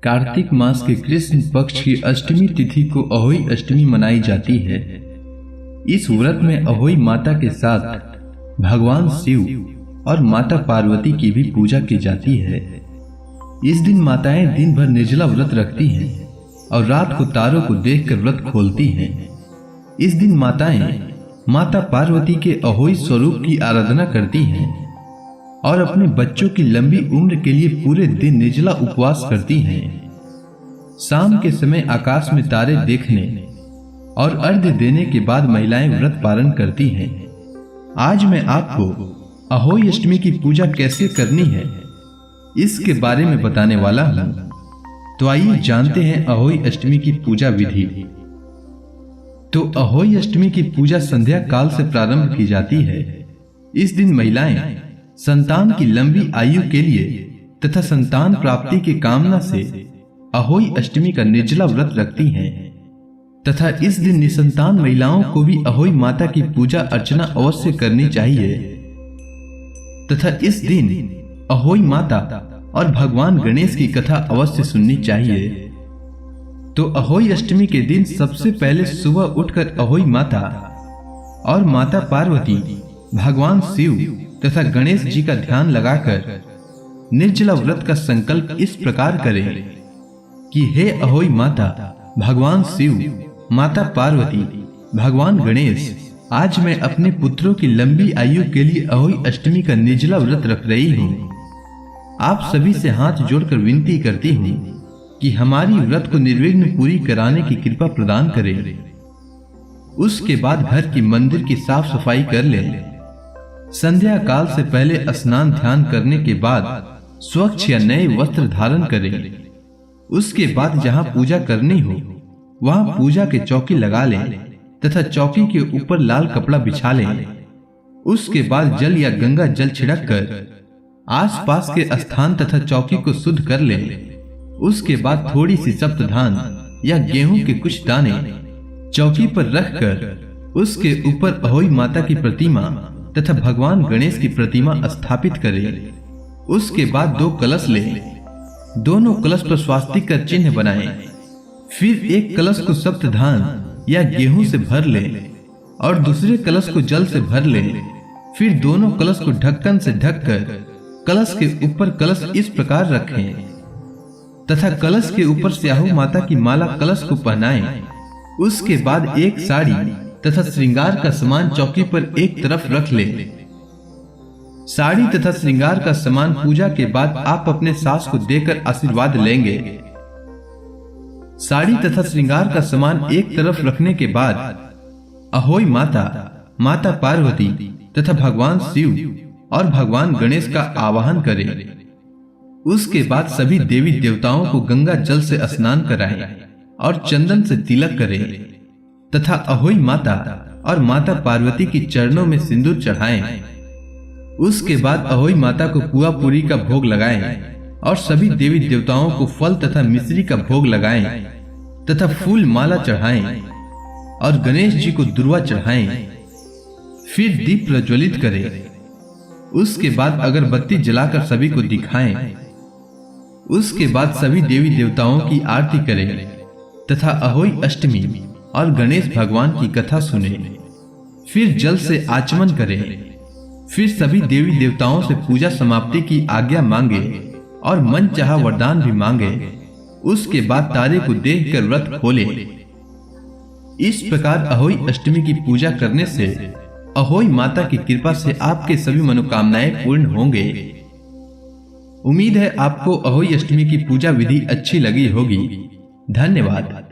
कार्तिक मास के कृष्ण पक्ष की अष्टमी तिथि को अहोई अष्टमी मनाई जाती है। इस व्रत में अहोई माता के साथ भगवान शिव और माता पार्वती की भी पूजा की जाती है। इस दिन माताएं दिन भर निर्जला व्रत रखती हैं और रात को तारों को देखकर व्रत खोलती हैं। इस दिन माताएं माता पार्वती के अहोई स्वरूप की आराधना करती हैं और अपने बच्चों की लंबी उम्र के लिए पूरे दिन निर्जला उपवास करती हैं। शाम के समय आकाश में तारे देखने और अर्घ्य देने के बाद महिलाएं व्रत पालन करती हैं। आज मैं आपको अहोई अष्टमी की पूजा कैसे करनी है इसके बारे में बताने वाला हूं। तो आइए जानते हैं अहोई अष्टमी की पूजा विधि। तो अहोई अष्टमी की पूजा संध्या काल से प्रारंभ की जाती है। इस दिन महिलाएं संतान की लंबी आयु के लिए तथा संतान प्राप्ति की कामना से अहोई अष्टमी का निर्जला व्रत रखती हैं तथा इस दिन निसंतान महिलाओं को भी अहोई माता की पूजा अर्चना अवश्य करनी चाहिए तथा इस दिन अहोई माता और भगवान गणेश की कथा अवश्य सुननी चाहिए। तो अहोई अष्टमी के दिन सबसे पहले सुबह उठकर अहोई माता और माता पार्वती, भगवान शिव तथा गणेश जी का ध्यान लगाकर निर्जला व्रत का संकल्प इस प्रकार करें कि हे अहोई माता, भगवान शिव, माता पार्वती, भगवान गणेश, आज मैं अपने पुत्रों की लंबी आयु के लिए अहोई अष्टमी का निर्जला व्रत रख रही हूँ। आप सभी से हाथ जोड़कर विनती करती हूँ कि हमारी व्रत को निर्विघ्न पूरी कराने की कृपा प्रदान करें। उसके बाद घर की मंदिर की साफ सफाई कर लें। संध्या काल से पहले स्नान ध्यान करने के बाद स्वच्छ या नए वस्त्र धारण करें। उसके बाद जहां पूजा करनी हो वहां पूजा के चौकी लगा लें तथा चौकी के ऊपर लाल कपड़ा बिछा लें। उसके बाद जल या गंगा जल छिड़क कर आसपास के स्थान तथा चौकी को शुद्ध कर लें। उसके बाद थोड़ी सी सप्तधान या गेहूं के कुछ दाने चौकी पर रखकर उसके ऊपर अहोई माता की प्रतिमा तथा भगवान गणेश की प्रतिमा स्थापित करें। उसके बाद 2 कलश लें। दोनों कलश पर स्वास्तिक का चिन्ह बनाएं। फिर एक कलश को सप्तधान या गेहूं से भर लें और दूसरे कलश को जल से भर लें। फिर दोनों कलश को ढक्कन से ढककर कलश के ऊपर कलश इस प्रकार रखें तथा कलश के ऊपर स्याहू माता की माला कलश को पहनाएं। उसके बाद एक साड़ी तथा श्रृंगार का सामान चौकी पर एक तरफ रख लें। साड़ी तथा श्रृंगार का सामान पूजा के बाद आप अपने सास को देकर आशीर्वाद लेंगे। साड़ी तथा श्रृंगार का सामान एक तरफ रखने के बाद अहोई माता, माता पार्वती तथा भगवान शिव और भगवान गणेश का आवाहन करें। उसके बाद सभी देवी देवताओं को गंगा जल से स्नान कराएं और चंदन से तिलक करें तथा अहोई माता और माता पार्वती की चरणों में सिंदूर चढ़ाएं। उसके बाद अहोई माता को पुआ पूरी का भोग लगाएं और सभी देवी देवताओं को फल तथा मिश्री का भोग लगाएं तथा फूल माला चढ़ाएं और गणेश जी को दुर्वा चढ़ाएं। फिर दीप प्रज्वलित करें। उसके बाद अगरबत्ती जलाकर सभी को दिखाएं। उसके बाद सभी देवी देवताओं की आरती करें तथा अहोई अष्टमी और गणेश भगवान की कथा सुने। फिर जल से आचमन करें। फिर सभी देवी देवताओं से पूजा समाप्ति की आज्ञा मांगे और मन चाहा वरदान भी मांगे। उसके बाद तारे को देखकर व्रत खोले। इस प्रकार अहोई अष्टमी की पूजा करने से अहोई माता की कृपा से आपके सभी मनोकामनाएं पूर्ण होंगे। उम्मीद है आपको अहोई अष्टमी की पूजा विधि अच्छी लगी होगी। धन्यवाद।